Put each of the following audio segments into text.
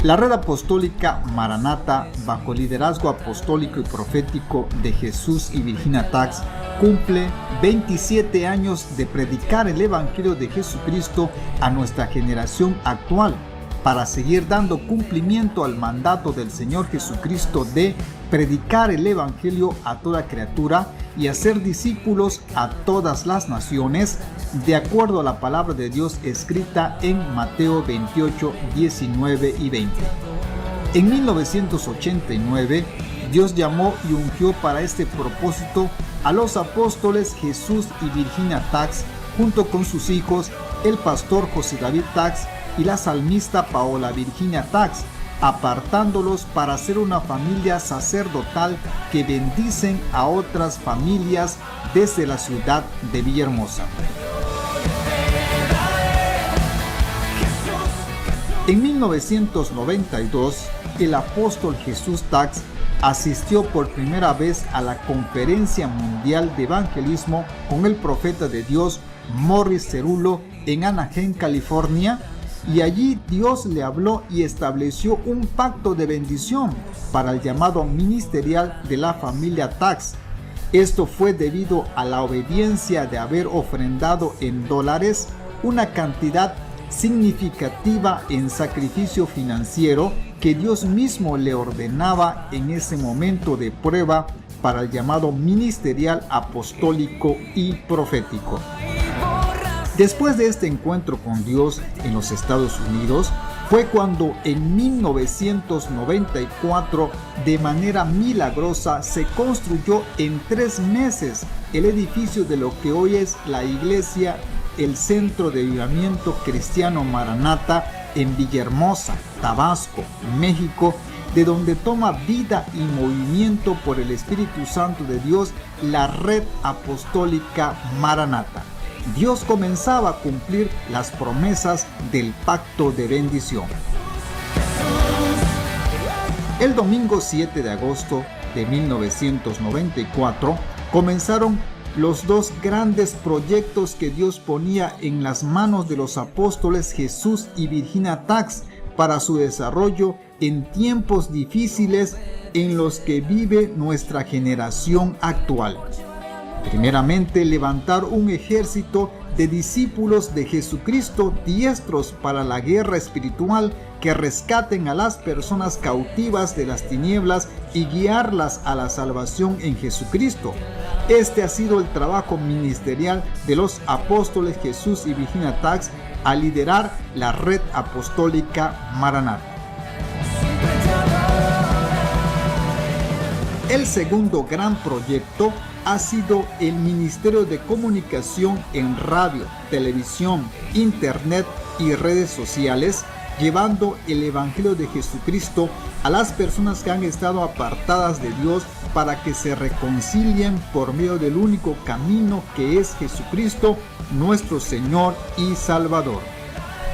La Red Apostólica Maranata, bajo el liderazgo apostólico y profético de Jesús y Virginia Tax, cumple 27 años de predicar el Evangelio de Jesucristo a nuestra generación actual, para seguir dando cumplimiento al mandato del Señor Jesucristo de predicar el Evangelio a toda criatura y hacer discípulos a todas las naciones, de acuerdo a la palabra de Dios escrita en Mateo 28, 19 y 20. En 1989, Dios llamó y ungió para este propósito a los apóstoles Jesús y Virginia Tax, junto con sus hijos, el pastor José David Tax y la salmista Paola Virginia Tax, apartándolos para ser una familia sacerdotal que bendicen a otras familias desde la ciudad de Villahermosa. En 1992, el apóstol Jesús Tax asistió por primera vez a la Conferencia Mundial de Evangelismo con el profeta de Dios Morris Cerullo en Anaheim, California, y allí Dios le habló y estableció un pacto de bendición para el llamado ministerial de la familia Tax. Esto fue debido a la obediencia de haber ofrendado en dólares una cantidad significativa en sacrificio financiero que Dios mismo le ordenaba en ese momento de prueba para el llamado ministerial apostólico y profético. Después de este encuentro con Dios en los Estados Unidos, fue cuando en 1994, de manera milagrosa, se construyó en 3 meses el edificio de lo que hoy es la iglesia, el Centro de Avivamiento Cristiano Maranata en Villahermosa, Tabasco, México, de donde toma vida y movimiento por el Espíritu Santo de Dios la Red Apostólica Maranata. Dios comenzaba a cumplir las promesas del pacto de bendición. El domingo 7 de agosto de 1994 comenzaron los 2 grandes proyectos que Dios ponía en las manos de los apóstoles Jesús y Virginia Tax para su desarrollo en tiempos difíciles en los que vive nuestra generación actual. Primeramente, levantar un ejército de discípulos de Jesucristo diestros para la guerra espiritual que rescaten a las personas cautivas de las tinieblas y guiarlas a la salvación en Jesucristo. Este ha sido el trabajo ministerial de los apóstoles Jesús y Virginia Tax al liderar la Red Apostólica Maranata. El segundo gran proyecto ha sido el Ministerio de Comunicación en radio, televisión, internet y redes sociales, llevando el Evangelio de Jesucristo a las personas que han estado apartadas de Dios para que se reconcilien por medio del único camino que es Jesucristo, nuestro Señor y Salvador.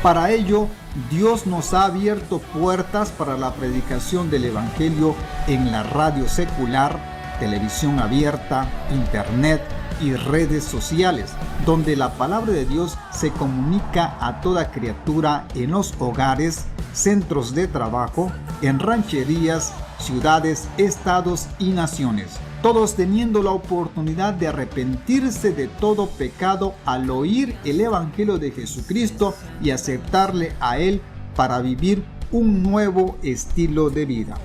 Para ello, Dios nos ha abierto puertas para la predicación del Evangelio en la radio secular, televisión abierta, internet y redes sociales, donde la palabra de Dios se comunica a toda criatura en los hogares, centros de trabajo, en rancherías, ciudades, estados y naciones, todos teniendo la oportunidad de arrepentirse de todo pecado al oír el Evangelio de Jesucristo y aceptarle a Él para vivir un nuevo estilo de vida.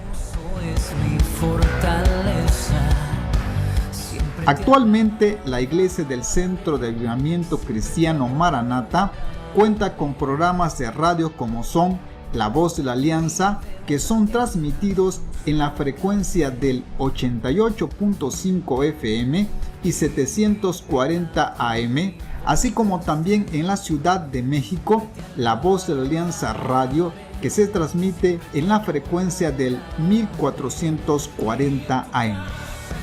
Actualmente, la iglesia del Centro de Avivamiento Cristiano Maranata cuenta con programas de radio como son La Voz de la Alianza, que son transmitidos en la frecuencia del 88.5 FM y 740 AM, así como también en la Ciudad de México, La Voz de la Alianza Radio, que se transmite en la frecuencia del 1440 AM.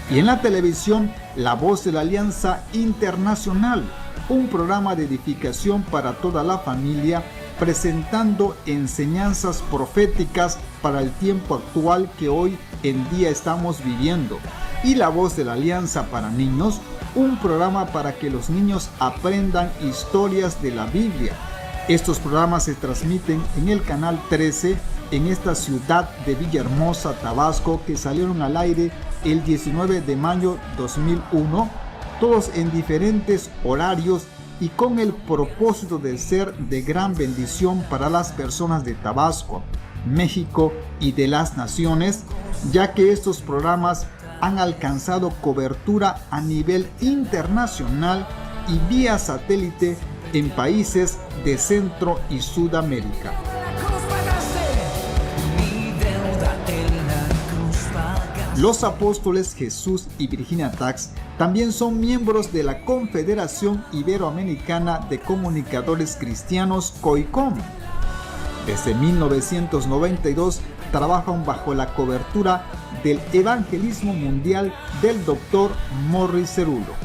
Y en la televisión, La Voz de la Alianza Internacional, un programa de edificación para toda la familia, presentando enseñanzas proféticas para el tiempo actual que hoy en día estamos viviendo. Y La Voz de la Alianza para Niños, un programa para que los niños aprendan historias de la Biblia. Estos programas se transmiten en el canal 13 en esta ciudad de Villahermosa, Tabasco, que salieron al aire el 19 de mayo 2001, todos en diferentes horarios y con el propósito de ser de gran bendición para las personas de Tabasco, México y de las naciones, ya que estos programas han alcanzado cobertura a nivel internacional y vía satélite en países de Centro y Sudamérica. Los apóstoles Jesús y Virginia Tax también son miembros de la Confederación Iberoamericana de Comunicadores Cristianos, COICOM. Desde 1992 trabajan bajo la cobertura del evangelismo mundial del Dr. Morris Cerullo.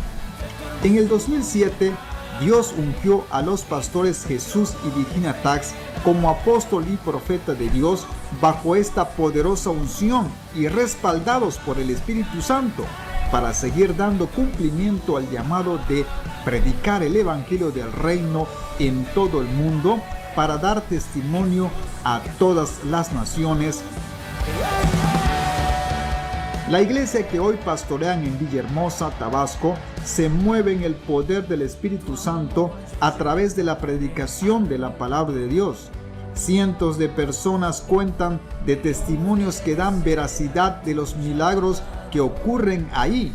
En el 2007, Dios ungió a los pastores Jesús y Virginia Tax como apóstol y profeta de Dios bajo esta poderosa unción y respaldados por el Espíritu Santo para seguir dando cumplimiento al llamado de predicar el evangelio del reino en todo el mundo para dar testimonio a todas las naciones. La iglesia que hoy pastorean en Villahermosa, Tabasco, se mueve en el poder del Espíritu Santo a través de la predicación de la palabra de Dios. Cientos de personas cuentan de testimonios que dan veracidad de los milagros que ocurren ahí.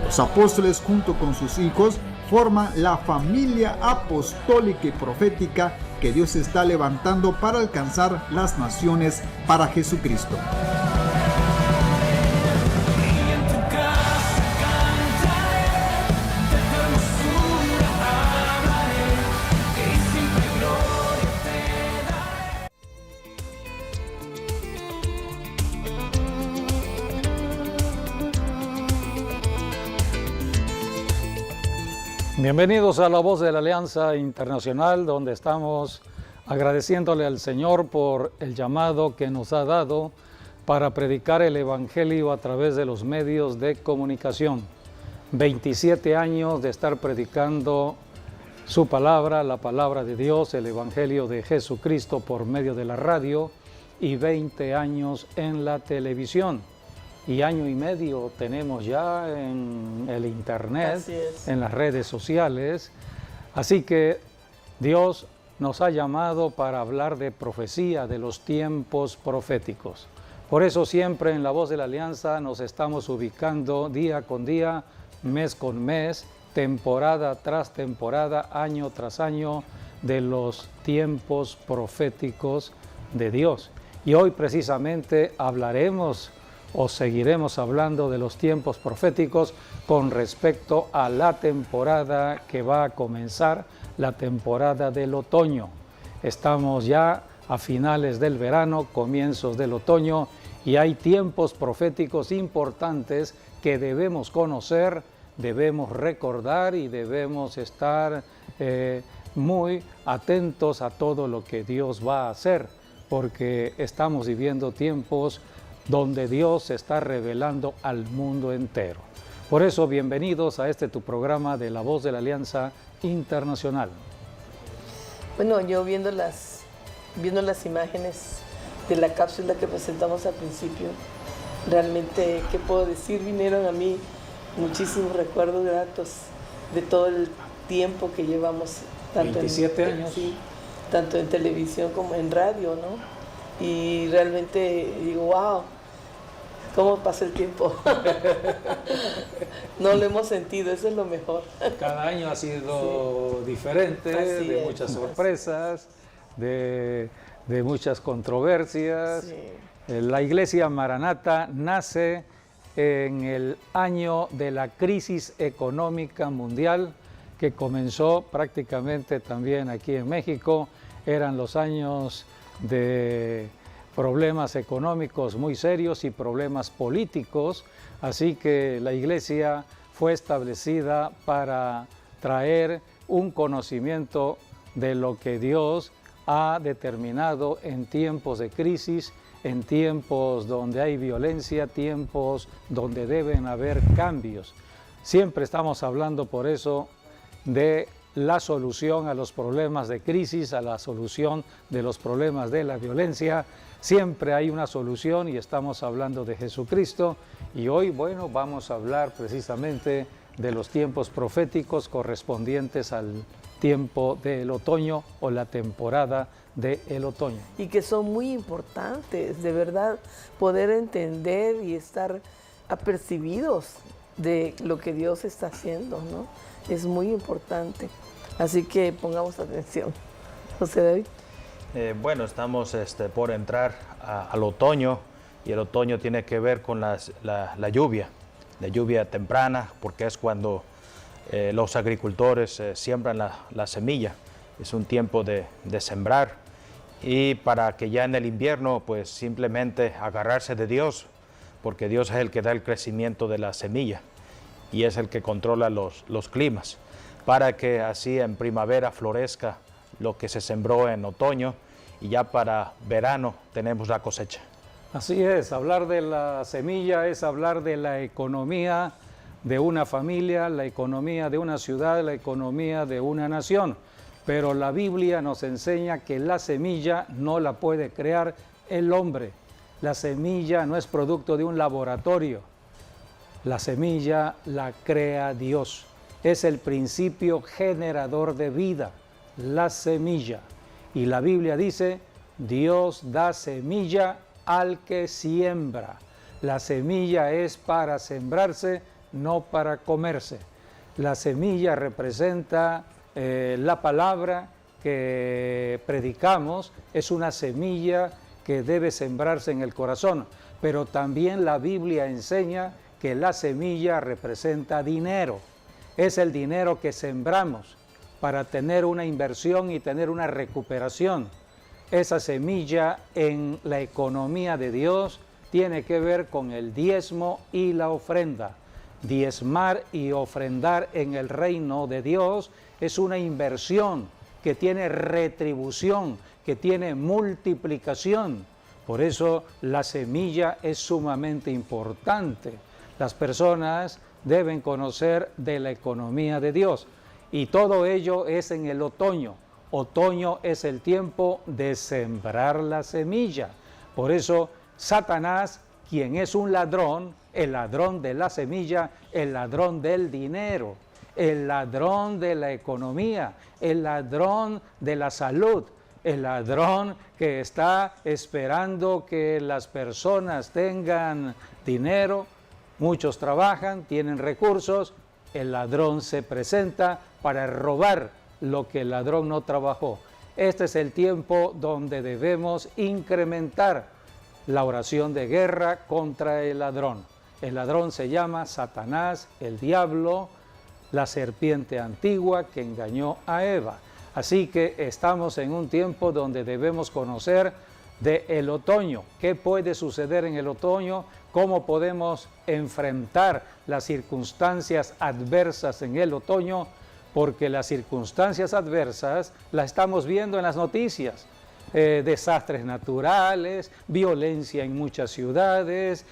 Los apóstoles, junto con sus hijos, forman la familia apostólica y profética que Dios está levantando para alcanzar las naciones para Jesucristo. Bienvenidos a La Voz de la Alianza Internacional, donde estamos agradeciéndole al Señor por el llamado que nos ha dado para predicar el Evangelio a través de los medios de comunicación. 27 años de estar predicando su palabra, la palabra de Dios, el Evangelio de Jesucristo por medio de la radio, y 20 años en la televisión. Y año y medio tenemos ya en el internet, en las redes sociales. Así que Dios nos ha llamado para hablar de profecía, de los tiempos proféticos. Por eso siempre en La Voz de la Alianza nos estamos ubicando día con día, mes con mes, temporada tras temporada, año tras año, de los tiempos proféticos de Dios. Y hoy precisamente hablaremos o seguiremos hablando de los tiempos proféticos con respecto a la temporada que va a comenzar, la temporada del otoño. Estamos ya a finales del verano, comienzos del otoño, y hay tiempos proféticos importantes que debemos conocer, debemos recordar y debemos estar muy atentos a todo lo que Dios va a hacer, porque estamos viviendo tiempos donde Dios se está revelando al mundo entero. Por eso, bienvenidos a tu programa de La Voz de la Alianza Internacional. Bueno, yo viendo las imágenes de la cápsula que presentamos al principio, realmente, ¿qué puedo decir? Vinieron a mí muchísimos recuerdos gratos de todo el tiempo que llevamos. Tanto 27 años. Sí, tanto en televisión como en radio, ¿no? Y realmente digo, wow, ¿cómo pasa el tiempo? No lo hemos sentido, eso es lo mejor. Cada año ha sido diferente, de muchas sorpresas, de muchas controversias. Sí. La Iglesia Maranata nace en el año de la crisis económica mundial, que comenzó prácticamente también aquí en México. Eran los años de problemas económicos muy serios y problemas políticos, así que la iglesia fue establecida para traer un conocimiento de lo que Dios ha determinado en tiempos de crisis, en tiempos donde hay violencia, tiempos donde deben haber cambios. Siempre estamos hablando por eso de la solución a los problemas de crisis, a la solución de los problemas de la violencia. Siempre hay una solución y estamos hablando de Jesucristo. Y hoy, bueno, vamos a hablar precisamente de los tiempos proféticos correspondientes al tiempo del otoño o la temporada del otoño. Y que son muy importantes, de verdad, poder entender y estar apercibidos de lo que Dios está haciendo, ¿no? Es muy importante. Así que pongamos atención. José David. Bueno, estamos por entrar al otoño, y el otoño tiene que ver con la lluvia temprana, porque es cuando los agricultores siembran la semilla. Es un tiempo de sembrar, y para que ya en el invierno pues simplemente agarrarse de Dios, porque Dios es el que da el crecimiento de la semilla y es el que controla los climas, para que así en primavera florezca lo que se sembró en otoño, y ya para verano tenemos la cosecha. Así es, hablar de la semilla es hablar de la economía de una familia, la economía de una ciudad, la economía de una nación. Pero la Biblia nos enseña que la semilla no la puede crear el hombre. La semilla no es producto de un laboratorio. La semilla la crea Dios. Es el principio generador de vida, la semilla. Y la Biblia dice, Dios da semilla al que siembra. La semilla es para sembrarse, no para comerse. La semilla representa la palabra que predicamos, es una semilla que debe sembrarse en el corazón. Pero también la Biblia enseña que la semilla representa dinero. Es el dinero que sembramos para tener una inversión y tener una recuperación. Esa semilla en la economía de Dios tiene que ver con el diezmo y la ofrenda. Diezmar y ofrendar en el reino de Dios es una inversión que tiene retribución, que tiene multiplicación. Por eso la semilla es sumamente importante. Las personas deben conocer de la economía de Dios. Y todo ello es en el otoño. Otoño es el tiempo de sembrar la semilla. Por eso Satanás, quien es un ladrón, el ladrón de la semilla, el ladrón del dinero, el ladrón de la economía, el ladrón de la salud, el ladrón que está esperando que las personas tengan dinero. Muchos trabajan, tienen recursos, el ladrón se presenta para robar lo que el ladrón no trabajó. Este es el tiempo donde debemos incrementar la oración de guerra contra el ladrón. El ladrón se llama Satanás, el diablo, la serpiente antigua que engañó a Eva. Así que estamos en un tiempo donde debemos conocer del otoño. ¿Qué puede suceder en el otoño? ¿Cómo podemos enfrentar las circunstancias adversas en el otoño? Porque las circunstancias adversas las estamos viendo en las noticias. Desastres naturales, violencia en muchas ciudades,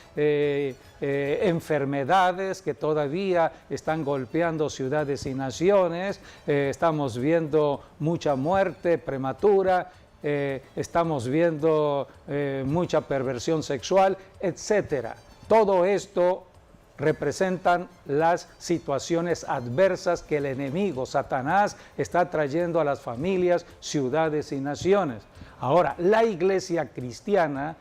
enfermedades que todavía están golpeando ciudades y naciones, estamos viendo mucha muerte prematura, estamos viendo mucha perversión sexual, etc. Todo esto representan las situaciones adversas que el enemigo, Satanás, está trayendo a las familias, ciudades y naciones. Ahora, la iglesia cristiana,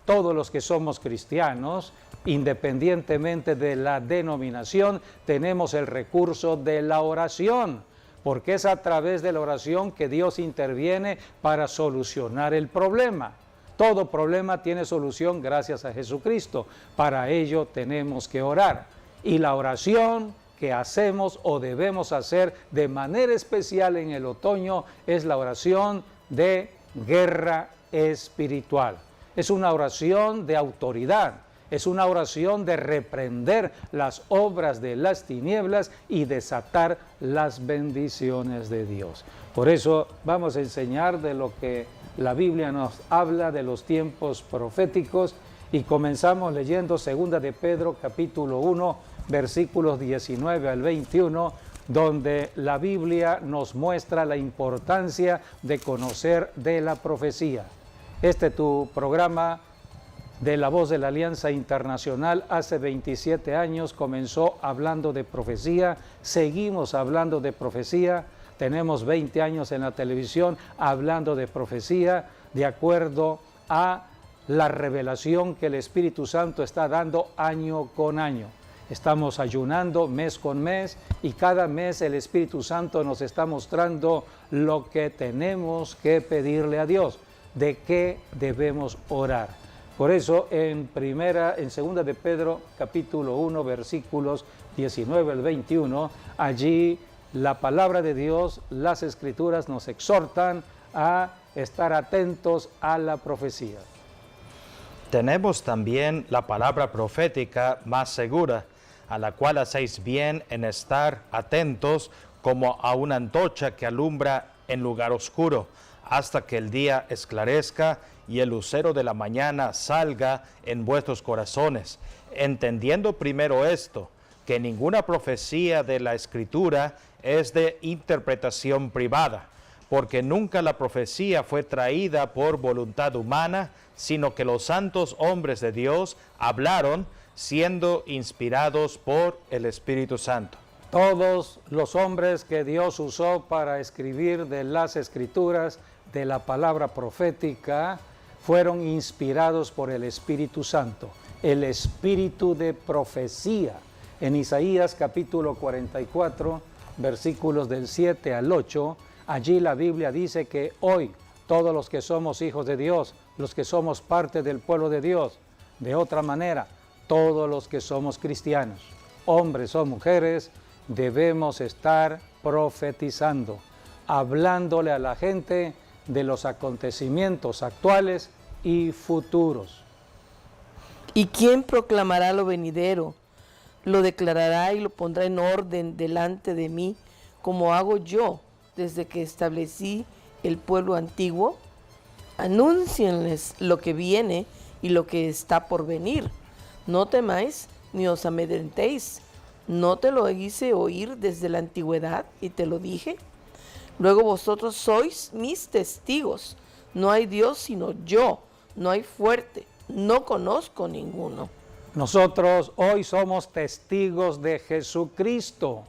todos los que somos cristianos, independientemente de la denominación, tenemos el recurso de la oración, porque es a través de la oración que Dios interviene para solucionar el problema. Todo problema tiene solución gracias a Jesucristo. Para ello tenemos que orar. Y la oración que hacemos o debemos hacer de manera especial en el otoño es la oración de guerra espiritual. Es una oración de autoridad. Es una oración de reprender las obras de las tinieblas y desatar las bendiciones de Dios. Por eso vamos a enseñar de lo que la Biblia nos habla de los tiempos proféticos y comenzamos leyendo 2 de Pedro capítulo 1 versículos 19 al 21, donde la Biblia nos muestra la importancia de conocer de la profecía. Tu programa de La Voz de la Alianza Internacional hace 27 años comenzó hablando de profecía, seguimos hablando de profecía, tenemos 20 años en la televisión hablando de profecía, de acuerdo a la revelación que el Espíritu Santo está dando año con año. Estamos ayunando mes con mes y cada mes el Espíritu Santo nos está mostrando lo que tenemos que pedirle a Dios, de qué debemos orar. Por eso en 2 de Pedro capítulo 1 versículos 19 al 21, allí la palabra de Dios, las Escrituras nos exhortan a estar atentos a la profecía. Tenemos también la palabra profética más segura, a la cual hacéis bien en estar atentos como a una antorcha que alumbra en lugar oscuro, hasta que el día esclarezca y el lucero de la mañana salga en vuestros corazones, entendiendo primero esto, que ninguna profecía de la Escritura es de interpretación privada, porque nunca la profecía fue traída por voluntad humana, sino que los santos hombres de Dios hablaron siendo inspirados por el Espíritu Santo. Todos los hombres que Dios usó para escribir de las Escrituras, de la palabra profética, fueron inspirados por el Espíritu Santo, el espíritu de profecía. En Isaías capítulo 44, versículos del 7 al 8, allí la Biblia dice que hoy todos los que somos hijos de Dios, los que somos parte del pueblo de Dios, de otra manera, todos los que somos cristianos, hombres o mujeres, debemos estar profetizando, hablándole a la gente de los acontecimientos actuales y futuros. ¿Y quién proclamará lo venidero? Lo declarará y lo pondrá en orden delante de mí, como hago yo desde que establecí el pueblo antiguo. Anúncienles lo que viene y lo que está por venir. No temáis ni os amedrentéis. ¿No te lo hice oír desde la antigüedad y te lo dije? Luego vosotros sois mis testigos. No hay Dios sino yo, no hay fuerte, no conozco ninguno. Nosotros hoy somos testigos de Jesucristo.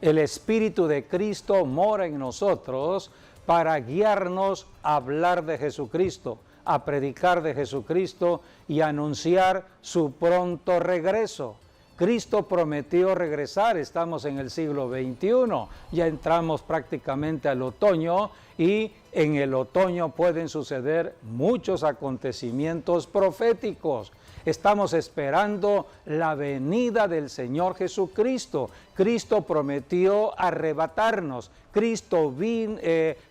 El Espíritu de Cristo mora en nosotros para guiarnos a hablar de Jesucristo, a predicar de Jesucristo y a anunciar su pronto regreso. Cristo prometió regresar, estamos en el siglo XXI, ya entramos prácticamente al otoño y en el otoño pueden suceder muchos acontecimientos proféticos. Estamos esperando la venida del Señor Jesucristo. Cristo prometió arrebatarnos, Cristo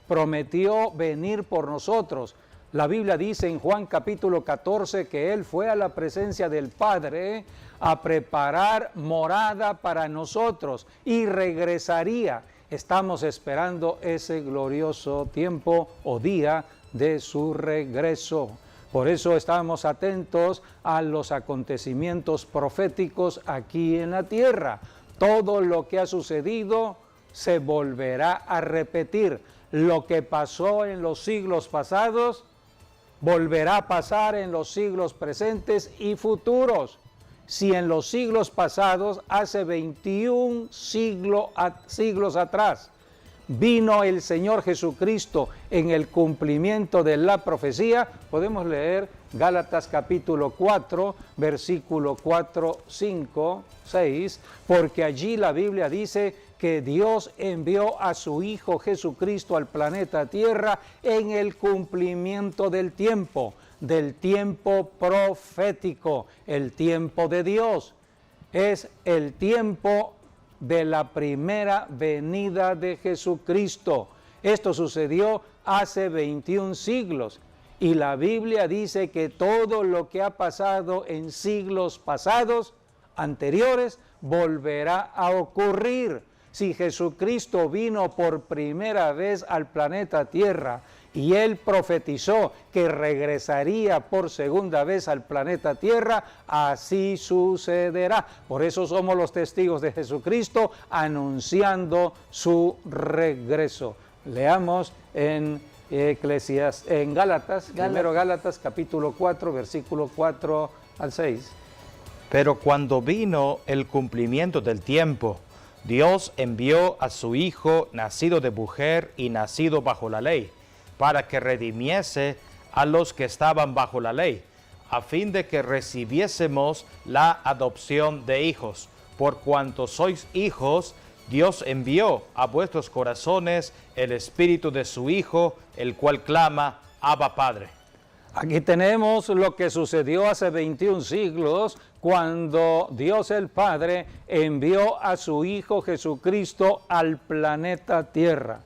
prometió venir por nosotros. La Biblia dice en Juan capítulo 14 que Él fue a la presencia del Padre a preparar morada para nosotros y regresaría. Estamos esperando ese glorioso tiempo o día de su regreso. Por eso estamos atentos a los acontecimientos proféticos aquí en la tierra. Todo lo que ha sucedido se volverá a repetir. Lo que pasó en los siglos pasados volverá a pasar en los siglos presentes y futuros. Si en los siglos pasados, hace 21 siglos atrás, vino el Señor Jesucristo en el cumplimiento de la profecía, podemos leer Gálatas capítulo 4, versículo 4, 5, 6, porque allí la Biblia dice que Dios envió a su Hijo Jesucristo al planeta Tierra en el cumplimiento del tiempo profético, el tiempo de Dios. Es el tiempo de la primera venida de Jesucristo. Esto sucedió hace 21 siglos y la Biblia dice que todo lo que ha pasado en siglos pasados, anteriores, volverá a ocurrir. Si Jesucristo vino por primera vez al planeta Tierra y él profetizó que regresaría por segunda vez al planeta Tierra, así sucederá. Por eso somos los testigos de Jesucristo anunciando su regreso. Leamos en Gálatas, primero Gálatas capítulo 4, versículo 4 al 6. Pero cuando vino el cumplimiento del tiempo, Dios envió a su Hijo, nacido de mujer y nacido bajo la ley, para que redimiese a los que estaban bajo la ley, a fin de que recibiésemos la adopción de hijos. Por cuanto sois hijos, Dios envió a vuestros corazones el Espíritu de su Hijo, el cual clama, Abba Padre. Aquí tenemos lo que sucedió hace 21 siglos cuando Dios el Padre envió a su Hijo Jesucristo al planeta Tierra.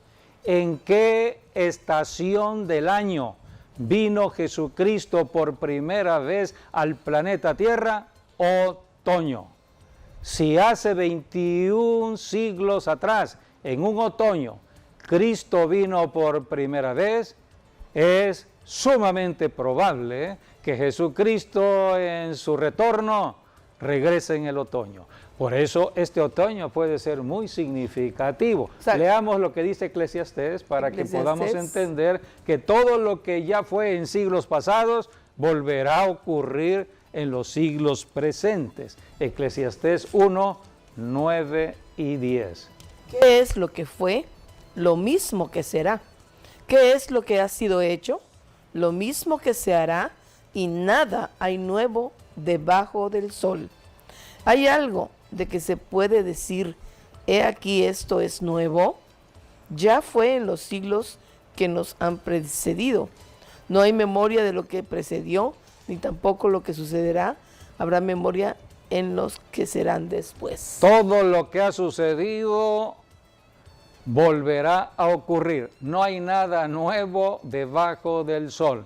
¿En qué estación del año vino Jesucristo por primera vez al planeta Tierra? Otoño. Si hace 21 siglos atrás, en un otoño, Cristo vino por primera vez, es sumamente probable que Jesucristo en su retorno regrese en el otoño. Por eso este otoño puede ser muy significativo. Leamos lo que dice Eclesiastés para que podamos entender que todo lo que ya fue en siglos pasados volverá a ocurrir en los siglos presentes. Eclesiastés 1, 9 y 10. ¿Qué es lo que fue? Lo mismo que será. ¿Qué es lo que ha sido hecho? Lo mismo que se hará, y nada hay nuevo debajo del sol. ¿Hay algo de que se puede decir, he aquí esto es nuevo? Ya fue en los siglos que nos han precedido. No hay memoria de lo que precedió, ni tampoco lo que sucederá. Habrá memoria en los que serán después. Todo lo que ha sucedido volverá a ocurrir. No hay nada nuevo debajo del sol.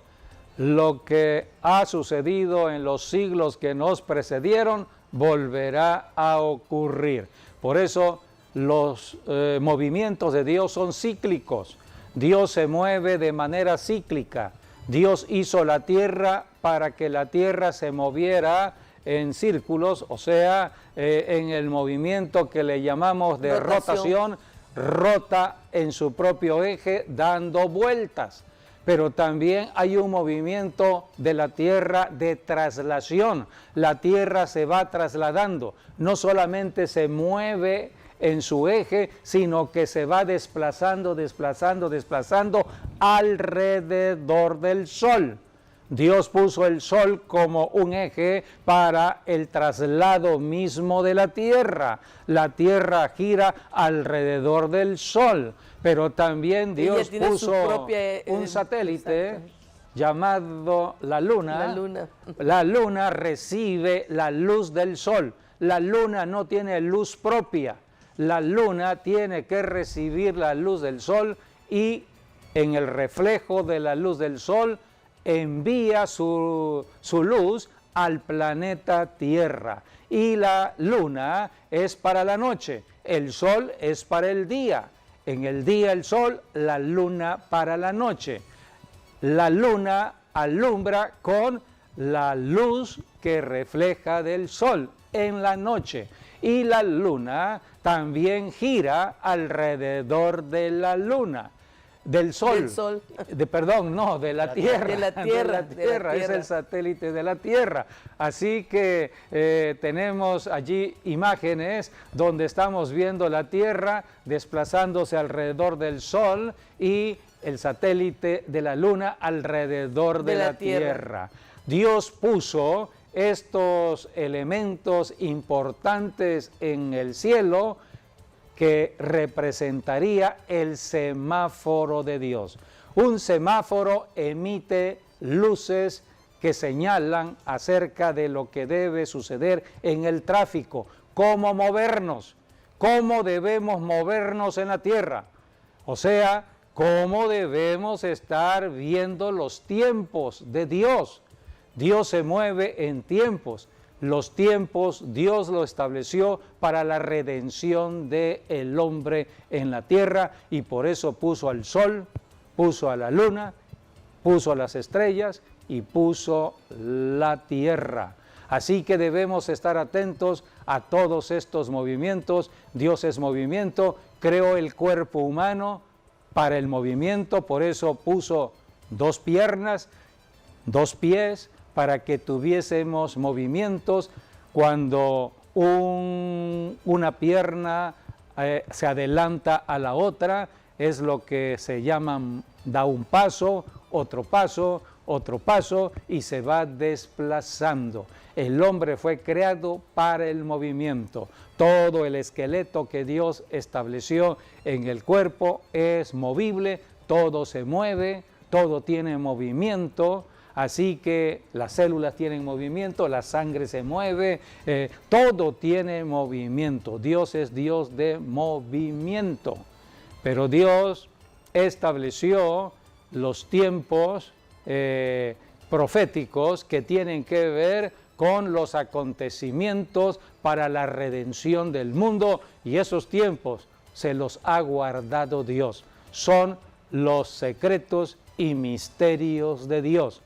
Lo que ha sucedido en los siglos que nos precedieron volverá a ocurrir. Por eso los movimientos de Dios son cíclicos. Dios se mueve de manera cíclica. Dios hizo la tierra para que la tierra se moviera en círculos, o sea, en el movimiento que le llamamos de rotación, rota en su propio eje dando vueltas. Pero también hay un movimiento de la tierra de traslación. La tierra se va trasladando, no solamente se mueve en su eje, sino que se va desplazando alrededor del sol. Dios puso el sol como un eje para el traslado mismo de la tierra. La tierra gira alrededor del sol, pero también Dios puso un satélite llamado la luna. La luna recibe la luz del sol. La luna no tiene luz propia. La luna tiene que recibir la luz del sol y en el reflejo de la luz del sol envía su luz al planeta Tierra. Y la luna es para la noche, el sol es para el día. En el día el sol, la luna para la noche. La luna alumbra con la luz que refleja del sol en la noche. Y la luna también gira alrededor de la luna. Del sol. De la Tierra. Es el satélite de la Tierra. Así que tenemos allí imágenes donde estamos viendo la Tierra desplazándose alrededor del sol y el satélite de la luna alrededor de la Tierra. Dios puso estos elementos importantes en el cielo que representaría el semáforo de Dios. Un semáforo emite luces que señalan acerca de lo que debe suceder en el tráfico, cómo movernos, cómo debemos movernos en la tierra. O sea, cómo debemos estar viendo los tiempos de Dios. Dios se mueve en tiempos. Los tiempos Dios lo estableció para la redención del hombre en la tierra y por eso puso al sol puso a la luna, puso las estrellas y puso la tierra. Así que debemos estar atentos a todos estos movimientos. Dios es movimiento, creó el cuerpo humano para el movimiento, por eso puso 2 piernas, 2 pies, para que tuviésemos movimientos. Cuando una pierna se adelanta a la otra, es lo que se llama, da un paso, otro paso, otro paso, y se va desplazando. El hombre fue creado para el movimiento. Todo el esqueleto que Dios estableció en el cuerpo es movible, todo se mueve, todo tiene movimiento. Así que las células tienen movimiento, la sangre se mueve, todo tiene movimiento. Dios es Dios de movimiento. Pero Dios estableció los tiempos proféticos que tienen que ver con los acontecimientos para la redención del mundo, y esos tiempos se los ha guardado Dios. Son los secretos y misterios de Dios.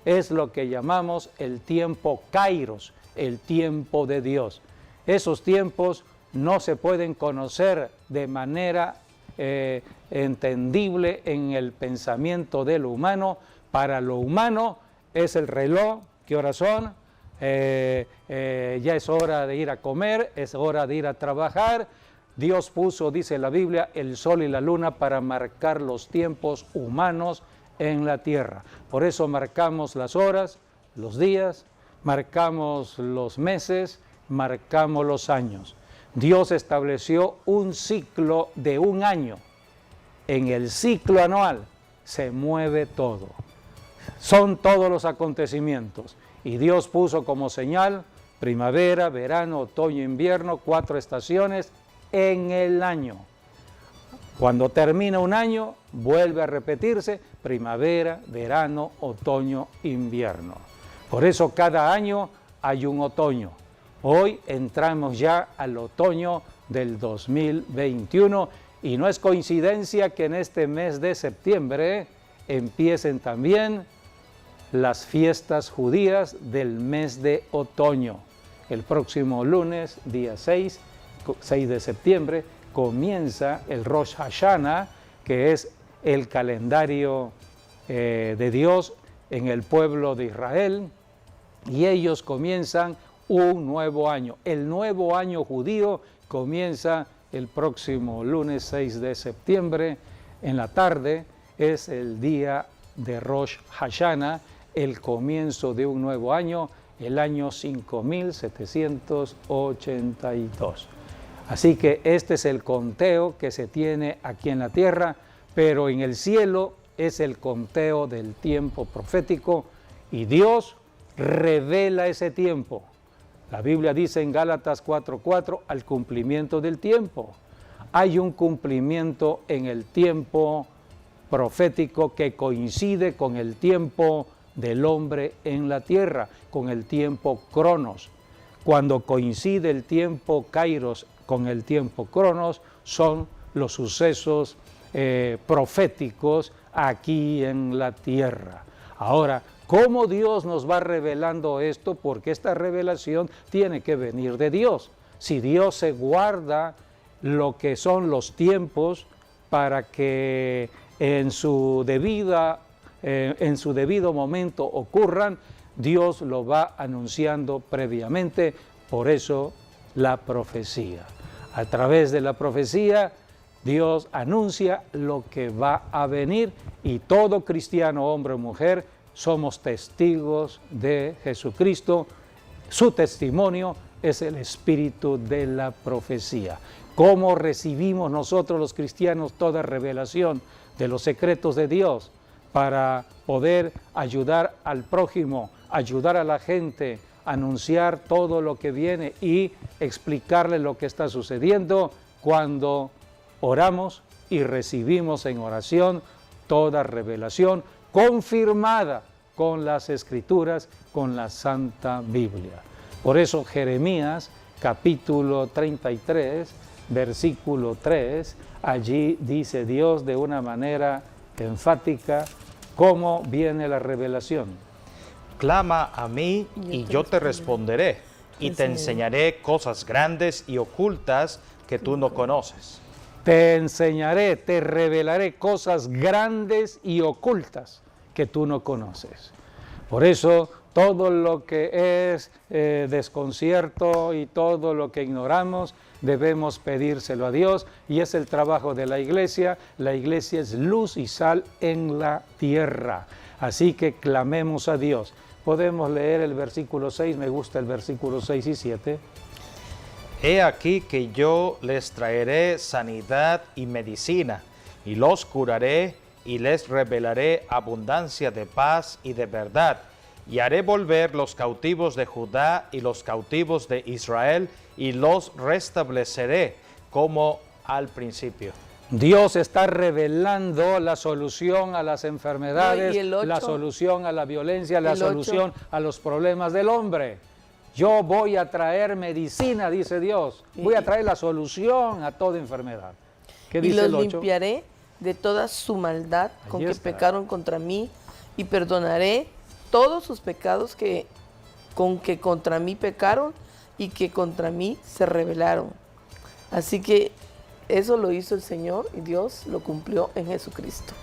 Es lo que llamamos el tiempo Kairos, el tiempo de Dios. Esos tiempos no se pueden conocer de manera entendible en el pensamiento de lo humano. Para lo humano es el reloj, ¿qué horas son? Ya es hora de ir a comer, es hora de ir a trabajar. Dios puso, dice la Biblia, el sol y la luna para marcar los tiempos humanos en la tierra. Por eso marcamos las horas, los días, marcamos los meses, marcamos los años. Dios estableció un ciclo de 1 año. En el ciclo anual se mueve todo. Son todos los acontecimientos. Y Dios puso como señal primavera, verano, otoño, invierno, 4 estaciones en el año. Cuando termina un año, vuelve a repetirse primavera, verano, otoño, invierno. Por eso cada año hay un otoño. Hoy entramos ya al otoño del 2021 y no es coincidencia que en este mes de septiembre empiecen también las fiestas judías del mes de otoño. El próximo lunes, día 6 de septiembre, comienza el Rosh Hashanah, que es el calendario de Dios en el pueblo de Israel, y ellos comienzan un nuevo año. El nuevo año judío comienza el próximo lunes 6 de septiembre en la tarde, es el día de Rosh Hashanah, el comienzo de un nuevo año, el año 5782. Así que este es el conteo que se tiene aquí en la tierra, pero en el cielo es el conteo del tiempo profético y Dios revela ese tiempo. La Biblia dice en Gálatas 4:4, al cumplimiento del tiempo. Hay un cumplimiento en el tiempo profético que coincide con el tiempo del hombre en la tierra, con el tiempo Cronos. Cuando coincide el tiempo Kairos con el tiempo Cronos, son los sucesos proféticos aquí en la tierra. Ahora, ¿cómo Dios nos va revelando esto? Porque esta revelación tiene que venir de Dios. Si Dios se guarda lo que son los tiempos para que en su debido momento ocurran, Dios lo va anunciando previamente. Por eso la profecía. A través de la profecía, Dios anuncia lo que va a venir y todo cristiano, hombre o mujer, somos testigos de Jesucristo. Su testimonio es el espíritu de la profecía. ¿Cómo recibimos nosotros los cristianos toda revelación de los secretos de Dios para poder ayudar al prójimo, ayudar a la gente, anunciar todo lo que viene y explicarle lo que está sucediendo? Cuando oramos y recibimos en oración toda revelación confirmada con las Escrituras, con la Santa Biblia. Por eso Jeremías capítulo 33, versículo 3, allí dice Dios de una manera enfática, ¿cómo viene la revelación? Clama a mí y yo te responderé, y te enseñaré cosas grandes y ocultas que tú no conoces. Te enseñaré, te revelaré cosas grandes y ocultas que tú no conoces. Por eso, todo lo que es desconcierto y todo lo que ignoramos, debemos pedírselo a Dios, y es el trabajo de la iglesia. La iglesia es luz y sal en la tierra. Así que clamemos a Dios. Podemos leer el versículo 6, me gusta el versículo 6 y 7. He aquí que yo les traeré sanidad y medicina, y los curaré, y les revelaré abundancia de paz y de verdad, y haré volver los cautivos de Judá y los cautivos de Israel, y los restableceré como al principio. Dios está revelando la solución a las enfermedades, la solución a la violencia, la solución a los problemas del hombre. Yo voy a traer medicina, dice Dios. Voy a traer la solución a toda enfermedad. ¿Qué dice el 8? Y los limpiaré de toda su maldad con que pecaron contra mí, y perdonaré todos sus pecados con que contra mí pecaron y que contra mí se rebelaron. Así que eso lo hizo el Señor, y Dios lo cumplió en Jesucristo.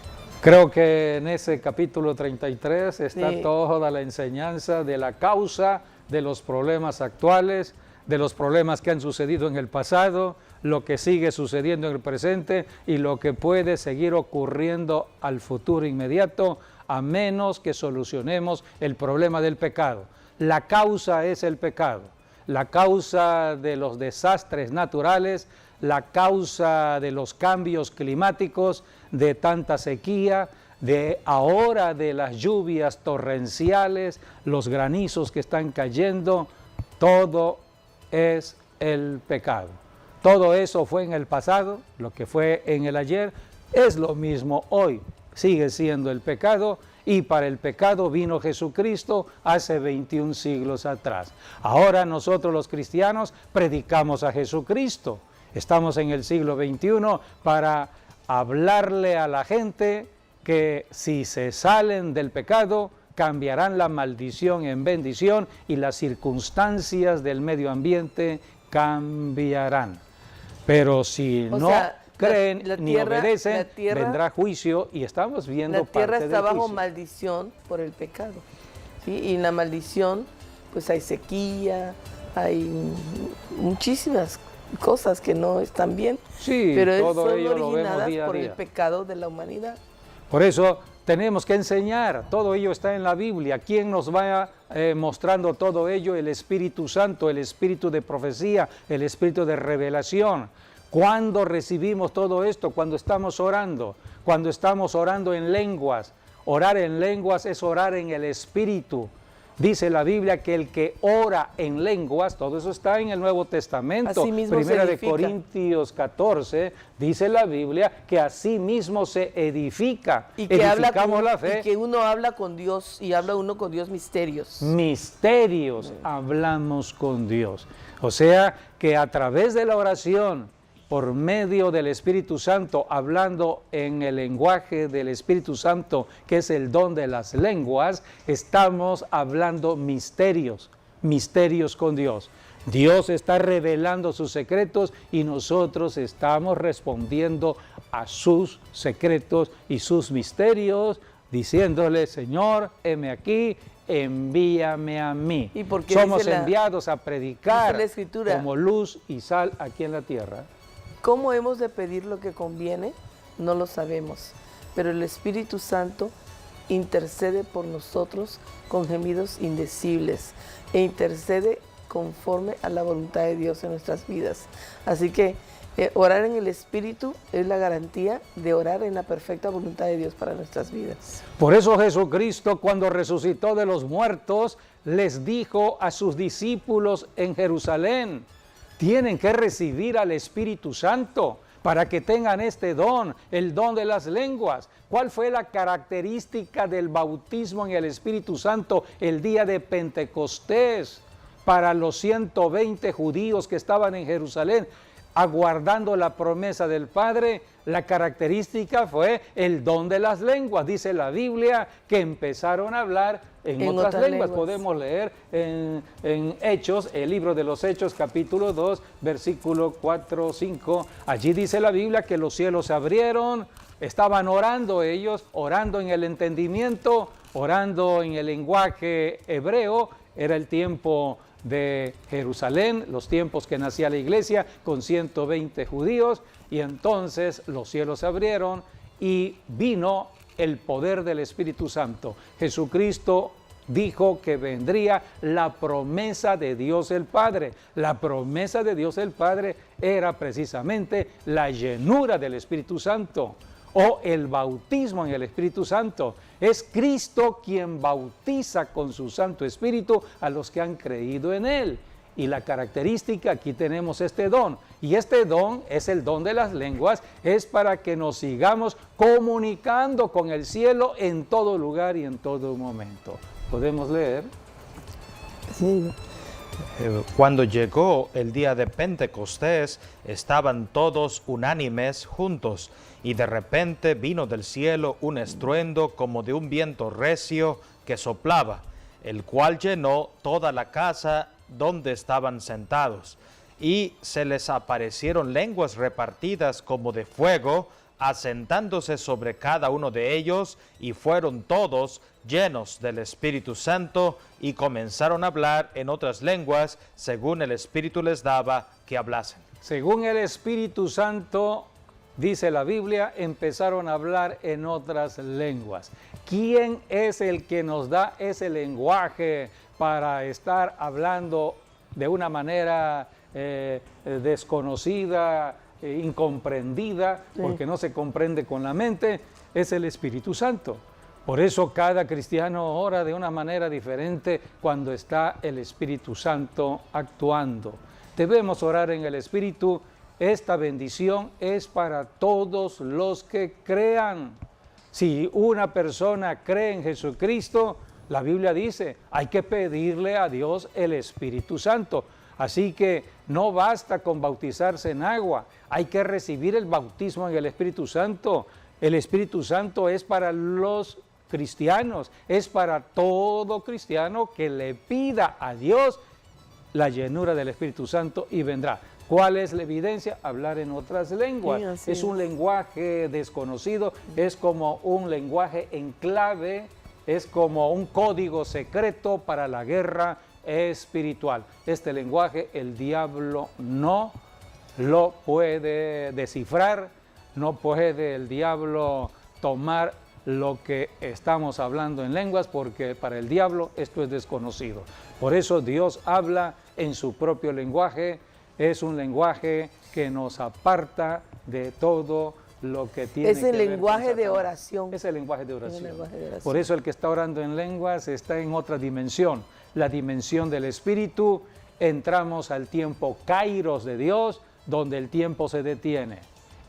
Creo que en ese capítulo 33 está toda la enseñanza de la causa de los problemas actuales, de los problemas que han sucedido en el pasado, lo que sigue sucediendo en el presente y lo que puede seguir ocurriendo al futuro inmediato, a menos que solucionemos el problema del pecado. La causa es el pecado, la causa de los desastres naturales, la causa de los cambios climáticos, de tanta sequía, de ahora de las lluvias torrenciales, los granizos que están cayendo, todo es el pecado. Todo eso fue en el pasado, lo que fue en el ayer, es lo mismo hoy, sigue siendo el pecado, y para el pecado vino Jesucristo hace 21 siglos atrás. Ahora nosotros los cristianos predicamos a Jesucristo. Estamos en el siglo XXI para hablarle a la gente que si se salen del pecado, cambiarán la maldición en bendición y las circunstancias del medio ambiente cambiarán. Pero si no creen ni obedecen, vendrá juicio, y estamos viendo parte del juicio. La tierra está bajo maldición por el pecado, ¿sí? Y en la maldición pues hay sequía, hay muchísimas cosas que no están bien, pero son originadas por el pecado de la humanidad. Por eso tenemos que enseñar, todo ello está en la Biblia. ¿Quién nos va mostrando todo ello? El Espíritu Santo, el Espíritu de profecía, el Espíritu de revelación. ¿Cuándo recibimos todo esto? Cuando estamos orando en lenguas. Orar en lenguas es orar en el Espíritu. Dice la Biblia que el que ora en lenguas, todo eso está en el Nuevo Testamento. Primera de Corintios 14, dice la Biblia que así mismo se edifica. Y que edificamos la fe. Y que uno habla con Dios, y habla uno con Dios misterios. Misterios, hablamos con Dios. O sea que a través de la oración, por medio del Espíritu Santo, hablando en el lenguaje del Espíritu Santo, que es el don de las lenguas, estamos hablando misterios con Dios. Dios está revelando sus secretos y nosotros estamos respondiendo a sus secretos y sus misterios, diciéndole: Señor, heme aquí, envíame a mí. Somos enviados a predicar como luz y sal aquí en la tierra. ¿Cómo hemos de pedir lo que conviene? No lo sabemos, pero el Espíritu Santo intercede por nosotros con gemidos indecibles, e intercede conforme a la voluntad de Dios en nuestras vidas. Así que orar en el Espíritu es la garantía de orar en la perfecta voluntad de Dios para nuestras vidas. Por eso Jesucristo, cuando resucitó de los muertos, les dijo a sus discípulos en Jerusalén: tienen que recibir al Espíritu Santo para que tengan este don, el don de las lenguas. ¿Cuál fue la característica del bautismo en el Espíritu Santo el día de Pentecostés para los 120 judíos que estaban en Jerusalén? aguardando la promesa del Padre, la característica fue el don de las lenguas. Dice la Biblia que empezaron a hablar en otras lenguas. Podemos leer en Hechos, el libro de los Hechos, capítulo 2, versículo 4, 5. Allí dice la Biblia que los cielos se abrieron, estaban orando ellos, orando en el entendimiento, orando en el lenguaje hebreo. Era el tiempo de Jerusalén, los tiempos que nacía la iglesia con 120 judíos, y entonces los cielos se abrieron y vino el poder del Espíritu Santo. Jesucristo dijo que vendría la promesa de Dios el Padre. La promesa de Dios el Padre era precisamente la llenura del Espíritu Santo o el bautismo en el Espíritu Santo. Es Cristo quien bautiza con su Santo Espíritu a los que han creído en Él. Y la característica, aquí tenemos este don, y este don es el don de las lenguas, es para que nos sigamos comunicando con el cielo en todo lugar y en todo momento. ¿Podemos leer? Sí. Cuando llegó el día de Pentecostés, estaban todos unánimes juntos, y de repente vino del cielo un estruendo como de un viento recio que soplaba, el cual llenó toda la casa donde estaban sentados, y se les aparecieron lenguas repartidas como de fuego, asentándose sobre cada uno de ellos, y fueron todos llenos del Espíritu Santo, y comenzaron a hablar en otras lenguas, según el Espíritu les daba que hablasen. Según el Espíritu Santo, dice la Biblia, empezaron a hablar en otras lenguas. ¿Quién es el que nos da ese lenguaje para estar hablando de una manera desconocida, incomprendida, porque no se comprende con la mente? Es el Espíritu Santo. Por eso cada cristiano ora de una manera diferente cuando está el Espíritu Santo actuando. Debemos orar en el Espíritu. Esta bendición es para todos los que crean. Si una persona cree en Jesucristo, la Biblia dice, hay que pedirle a Dios el Espíritu Santo. Así que no basta con bautizarse en agua, hay que recibir el bautismo en el Espíritu Santo. El Espíritu Santo es para los cristianos, es para todo cristiano que le pida a Dios la llenura del Espíritu Santo y vendrá. ¿Cuál es la evidencia? Hablar en otras lenguas. Sí, es un lenguaje desconocido, es como un lenguaje en clave, es como un código secreto para la guerra espiritual. Este lenguaje el diablo no lo puede descifrar, no puede el diablo tomar lo que estamos hablando en lenguas, porque para el diablo esto es desconocido. Por eso Dios habla en su propio lenguaje. Es un lenguaje que nos aparta de todo lo que tiene que ver con Satanás. Es el lenguaje de oración. Es el lenguaje de oración. Por eso el que está orando en lenguas está en otra dimensión, la dimensión del Espíritu. Entramos al tiempo Kairos de Dios, donde el tiempo se detiene.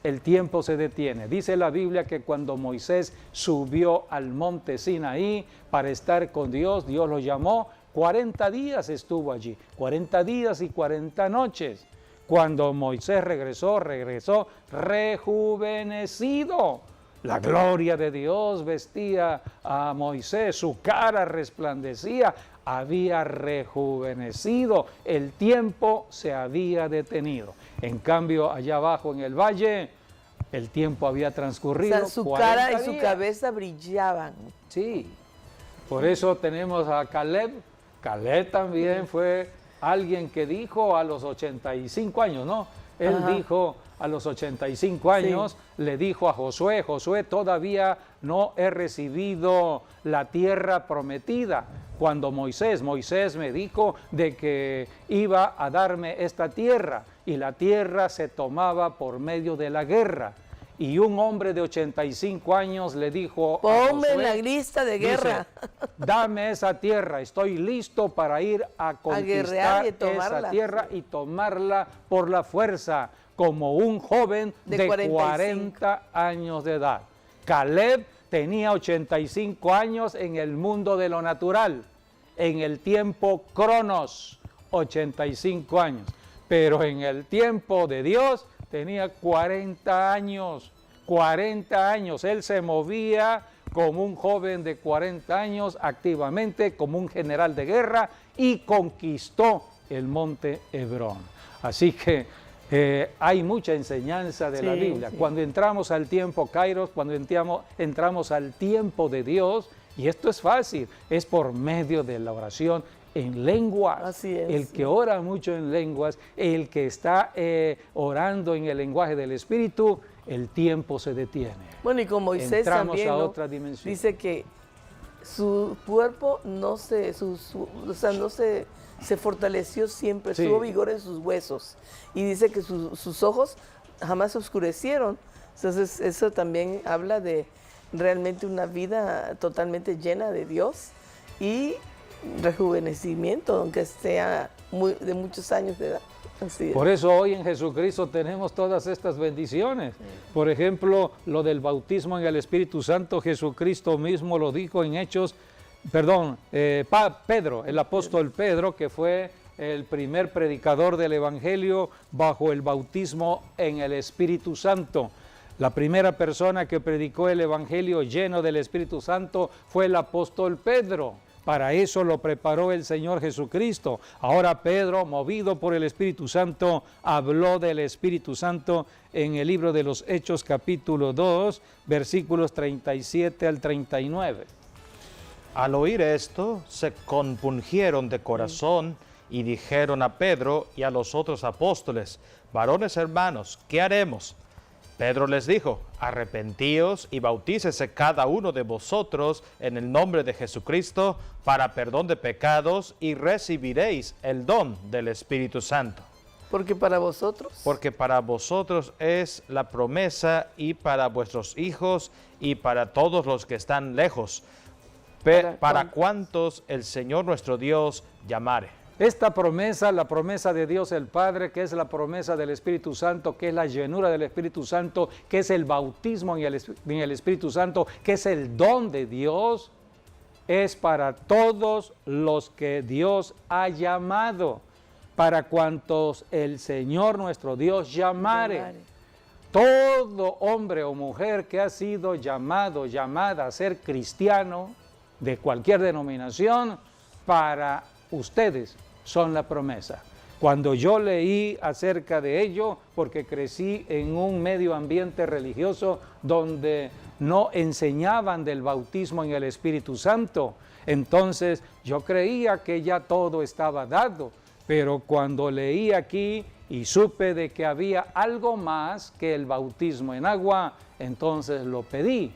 El tiempo se detiene. Dice la Biblia que cuando Moisés subió al monte Sinaí para estar con Dios, Dios lo llamó. 40 días estuvo allí, 40 días y 40 noches. Cuando Moisés regresó rejuvenecido. La gloria de Dios vestía a Moisés, su cara resplandecía, había rejuvenecido, el tiempo se había detenido. En cambio, allá abajo en el valle, el tiempo había transcurrido. O sea, su cara y su cabeza brillaban. Sí, por eso tenemos a Caleb. Caleb también fue alguien que dijo a los 85 años, ¿no? Él dijo a los 85 años, le dijo a Josué, Josué, todavía no he recibido la tierra prometida. Cuando Moisés me dijo de que iba a darme esta tierra, y la tierra se tomaba por medio de la guerra. Y un hombre de 85 años le dijo a Josué, en la lista de guerra. Dice, dame esa tierra, estoy listo para ir a conquistar esa tierra y tomarla por la fuerza, como un joven de 40 años de edad. Caleb tenía 85 años en el mundo de lo natural, en el tiempo Cronos, 85 años. pero en el tiempo de Dios tenía 40 años. 40 años, él se movía como un joven de 40 años activamente, como un general de guerra, y conquistó el monte Hebrón. Así que hay mucha enseñanza de la Biblia. Sí. Cuando entramos al tiempo Kairos, cuando entramos al tiempo de Dios, y esto es fácil, es por medio de la oración en lenguas. Así es. El que ora mucho en lenguas, el que está orando en el lenguaje del Espíritu, el tiempo se detiene. Bueno, y con Moisés Entramos también, a ¿no? otra dimensión. Dice que su cuerpo no se fortaleció siempre, Sí. tuvo vigor en sus huesos. Y dice que sus ojos jamás se oscurecieron. Entonces eso también habla de realmente una vida totalmente llena de Dios y rejuvenecimiento, aunque sea de muchos años de edad. Así es. Por eso hoy en Jesucristo tenemos todas estas bendiciones. Por ejemplo, lo del bautismo en el Espíritu Santo, Jesucristo mismo lo dijo en Hechos, Pedro, el apóstol Pedro, que fue el primer predicador del Evangelio bajo el bautismo en el Espíritu Santo. La primera persona que predicó el Evangelio lleno del Espíritu Santo fue el apóstol Pedro. Para eso lo preparó el Señor Jesucristo. Ahora Pedro, movido por el Espíritu Santo, habló del Espíritu Santo en el libro de los Hechos capítulo 2, versículos 37 al 39. Al oír esto, se compungieron de corazón y dijeron a Pedro y a los otros apóstoles: varones hermanos, ¿qué haremos? Pedro les dijo: arrepentíos y bautícese cada uno de vosotros en el nombre de Jesucristo para perdón de pecados y recibiréis el don del Espíritu Santo. Porque para vosotros, Porque para vosotros es la promesa y para vuestros hijos y para todos los que están lejos, para cuantos el Señor nuestro Dios llamare. Esta promesa, la promesa de Dios el Padre, que es la promesa del Espíritu Santo, que es la llenura del Espíritu Santo, que es el bautismo en el Espíritu Santo, que es el don de Dios, es para todos los que Dios ha llamado, para cuantos el Señor nuestro Dios llamare. Todo hombre o mujer que ha sido llamado, llamada a ser cristiano de cualquier denominación, para ustedes son la promesa. Cuando yo leí acerca de ello, porque crecí en un medio ambiente religioso donde no enseñaban del bautismo en el Espíritu Santo, entonces yo creía que ya todo estaba dado, pero cuando leí aquí y supe de que había algo más que el bautismo en agua, entonces lo pedí,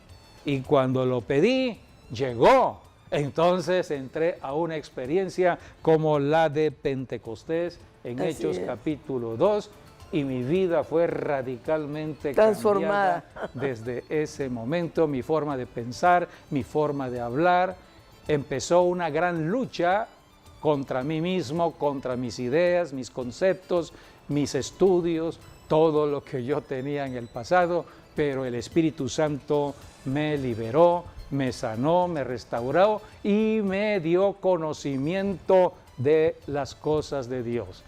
y cuando lo pedí, llegó. Entonces entré a una experiencia como la de Pentecostés en Así Hechos es. capítulo 2, y mi vida fue radicalmente Transformada. cambiada desde ese momento. Mi forma de pensar, mi forma de hablar, empezó una gran lucha contra mí mismo, contra mis ideas, mis conceptos, mis estudios, todo lo que yo tenía en el pasado, pero el Espíritu Santo me liberó, me sanó, me restauró y me dio conocimiento de las cosas de Dios.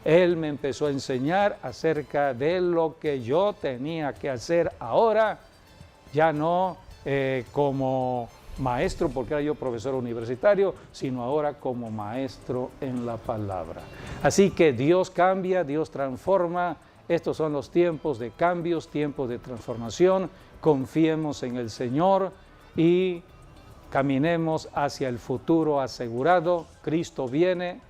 Él me empezó a enseñar acerca de lo que yo tenía que hacer ahora, ya no como maestro, porque era yo profesor universitario, sino ahora como maestro en la palabra. Así que Dios cambia, Dios transforma. Estos son los tiempos de cambios, tiempos de transformación. Confiemos en el Señor y caminemos hacia el futuro asegurado. Cristo viene,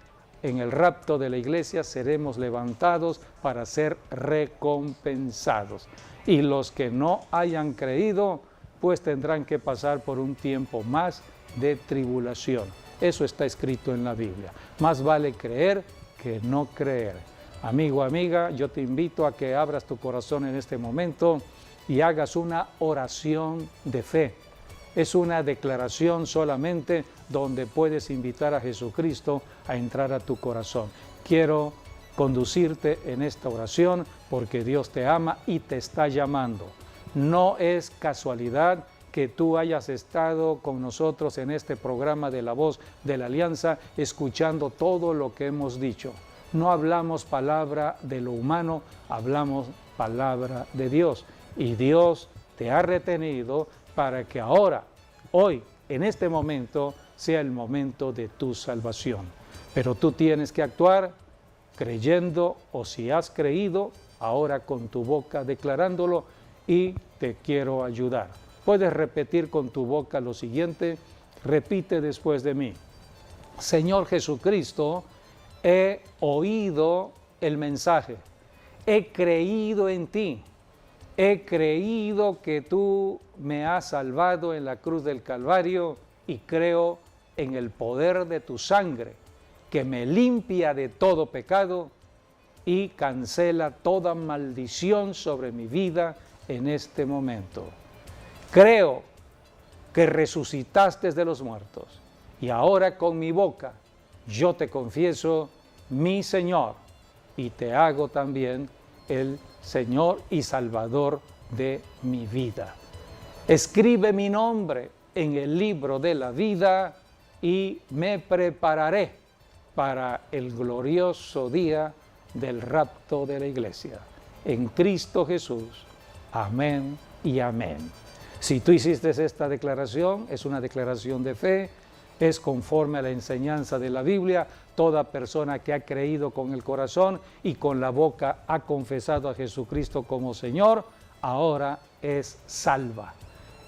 en el rapto de la iglesia seremos levantados para ser recompensados. Y los que no hayan creído, pues tendrán que pasar por un tiempo más de tribulación. Eso está escrito en la Biblia. Más vale creer que no creer. Amigo, amiga, yo te invito a que abras tu corazón en este momento y hagas una oración de fe. Es una declaración solamente donde puedes invitar a Jesucristo a entrar a tu corazón. Quiero conducirte en esta oración porque Dios te ama y te está llamando. No es casualidad que tú hayas estado con nosotros en este programa de La Voz de la Alianza, escuchando todo lo que hemos dicho. no hablamos palabra de lo humano, hablamos palabra de Dios. Y Dios te ha retenido para que ahora, hoy, en este momento, sea el momento de tu salvación. Pero tú tienes que actuar creyendo, o si has creído, ahora con tu boca declarándolo, y te quiero ayudar. Puedes repetir con tu boca lo siguiente, repite después de mí. Señor Jesucristo, he oído el mensaje, he creído en ti, he creído que tú me has salvado en la cruz del Calvario y creo en el poder de tu sangre, que me limpia de todo pecado y cancela toda maldición sobre mi vida en este momento. Creo que resucitaste de los muertos y ahora con mi boca yo te confieso mi Señor y te hago también el Señor y Salvador de mi vida. Escribe mi nombre en el libro de la vida y me prepararé para el glorioso día del rapto de la iglesia. En Cristo Jesús. Amén y amén. Si tú hiciste esta declaración, es una declaración de fe, es conforme a la enseñanza de la Biblia. Toda persona que ha creído con el corazón y con la boca ha confesado a Jesucristo como Señor, ahora es salva.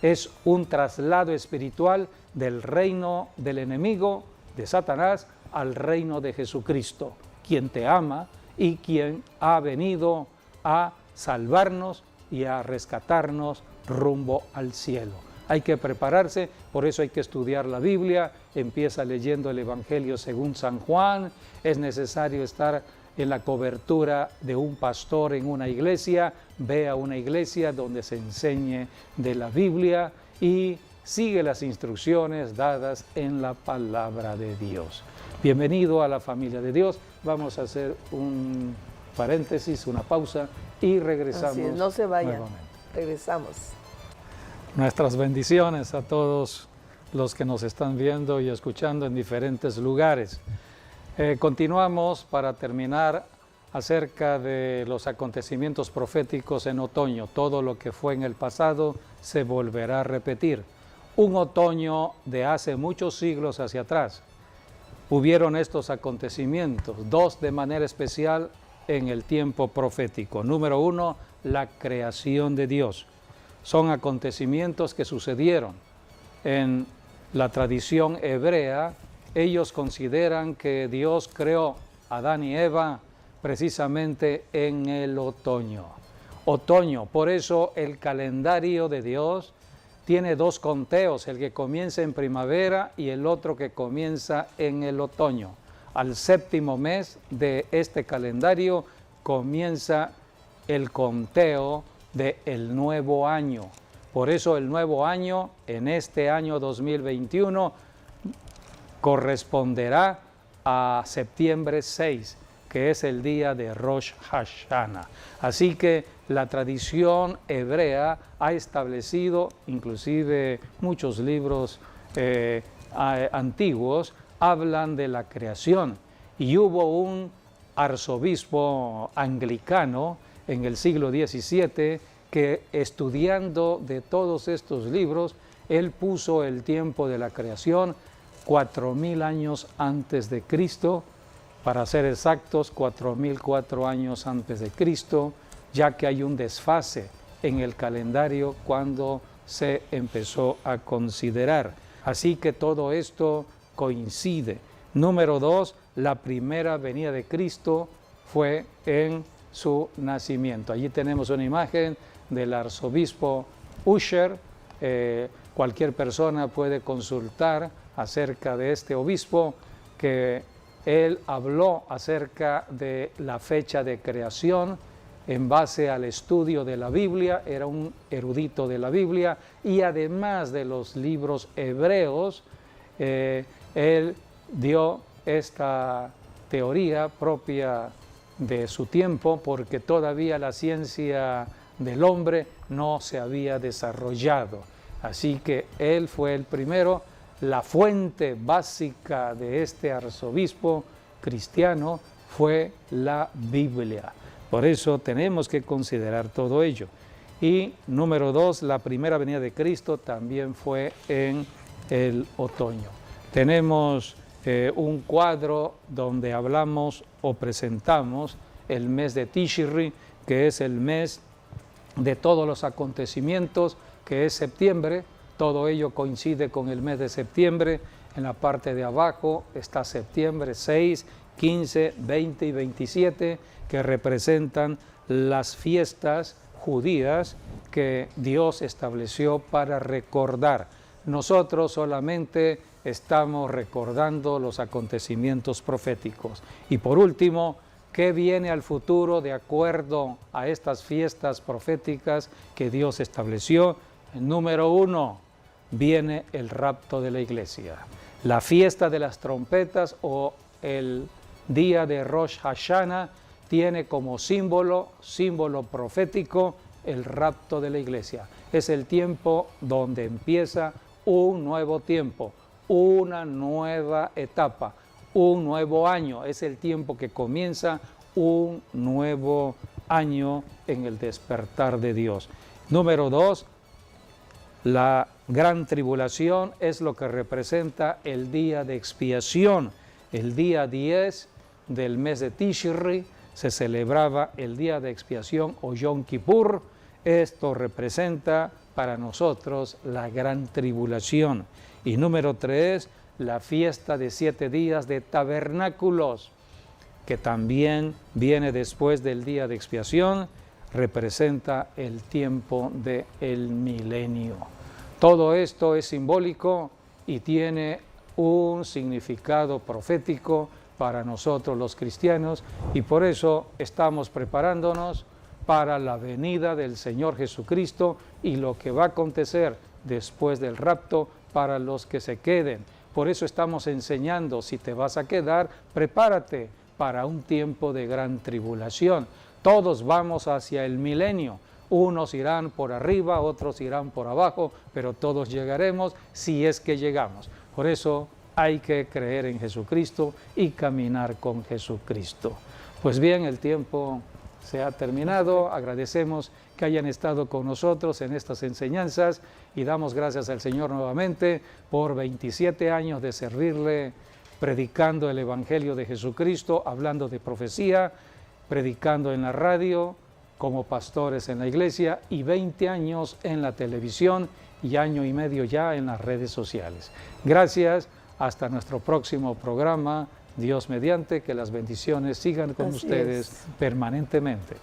Es un traslado espiritual del reino del enemigo, de Satanás, al reino de Jesucristo, quien te ama y quien ha venido a salvarnos y a rescatarnos rumbo al cielo. Hay que prepararse, por eso hay que estudiar la Biblia, empieza leyendo el Evangelio según San Juan, es necesario estar en la cobertura de un pastor en una iglesia, ve a una iglesia donde se enseñe de la Biblia y sigue las instrucciones dadas en la palabra de Dios. Bienvenido a la familia de Dios. Vamos a hacer un paréntesis, una pausa y regresamos. Así es, no se vayan, nuevamente. regresamos. Nuestras bendiciones a todos los que nos están viendo y escuchando en diferentes lugares. Continuamos para terminar acerca de los acontecimientos proféticos en otoño. Todo lo que fue en el pasado se volverá a repetir. Un otoño de hace muchos siglos hacia atrás. Hubieron estos acontecimientos, dos de manera especial en el tiempo profético. Número uno, la creación de Dios. Son acontecimientos que sucedieron en la tradición hebrea. Ellos consideran que Dios creó a Adán y Eva precisamente en el otoño. Otoño, por eso el calendario de Dios tiene dos conteos, el que comienza en primavera y el otro que comienza en el otoño. Al séptimo mes de este calendario comienza el conteo del nuevo año. Por eso el nuevo año, en este año 2021, corresponderá a septiembre 6, que es el día de Rosh Hashanah. Así que la tradición hebrea ha establecido, inclusive muchos libros antiguos, hablan de la creación. Y hubo un arzobispo anglicano en el siglo XVII que, estudiando de todos estos libros, él puso el tiempo de la creación 4000 años antes de Cristo, para ser exactos 4004 años antes de Cristo, ya que hay un desfase en el calendario cuando se empezó a considerar. Así que todo esto coincide. Número dos, la primera venida de Cristo fue en su nacimiento. Allí tenemos una imagen del arzobispo Ussher. Cualquier persona puede consultar acerca de este obispo, que él habló acerca de la fecha de creación en base al estudio de la Biblia. Era un erudito de la Biblia y además de los libros hebreos, él dio esta teoría propia de su tiempo, porque todavía la ciencia del hombre no se había desarrollado. Así que él fue el primero. La fuente básica de este arzobispo cristiano fue la Biblia. Por eso tenemos que considerar todo ello. Y número 2, la primera venida de Cristo también fue en el otoño. Tenemos un cuadro donde hablamos o presentamos el mes de Tishri, que es el mes de todos los acontecimientos, que es septiembre. Todo ello coincide con el mes de septiembre. En la parte de abajo está septiembre 6, 15, 20 y 27, que representan las fiestas judías que Dios estableció para recordar. Nosotros solamente estamos recordando los acontecimientos proféticos. Y por último, ¿qué viene al futuro de acuerdo a estas fiestas proféticas que Dios estableció? Número 1, viene el rapto de la iglesia. La fiesta de las trompetas o el día de Rosh Hashanah tiene como símbolo profético, el rapto de la iglesia. Es el tiempo donde empieza un nuevo tiempo, una nueva etapa, un nuevo año. Es el tiempo que comienza un nuevo año en el despertar de Dios. Número 2, la gran tribulación es lo que representa el día de expiación. El día 10 del mes de Tishri se celebraba el día de expiación o Yom Kippur. Esto representa para nosotros la gran tribulación. Y número 3, la fiesta de 7 días de tabernáculos, que también viene después del día de expiación, representa el tiempo del milenio. Todo esto es simbólico y tiene un significado profético para nosotros los cristianos, y por eso estamos preparándonos para la venida del Señor Jesucristo y lo que va a acontecer después del rapto para los que se queden. Por eso estamos enseñando, si te vas a quedar, prepárate para un tiempo de gran tribulación. Todos vamos hacia el milenio. Unos irán por arriba, otros irán por abajo, pero todos llegaremos si es que llegamos. Por eso hay que creer en Jesucristo y caminar con Jesucristo. Pues bien, el tiempo se ha terminado. Agradecemos que hayan estado con nosotros en estas enseñanzas y damos gracias al Señor nuevamente por 27 años de servirle, predicando el Evangelio de Jesucristo, hablando de profecía, predicando en la radio, como pastores en la iglesia, y 20 años en la televisión y año y medio ya en las redes sociales. Gracias, hasta nuestro próximo programa. Dios mediante, que las bendiciones sigan con ustedes permanentemente.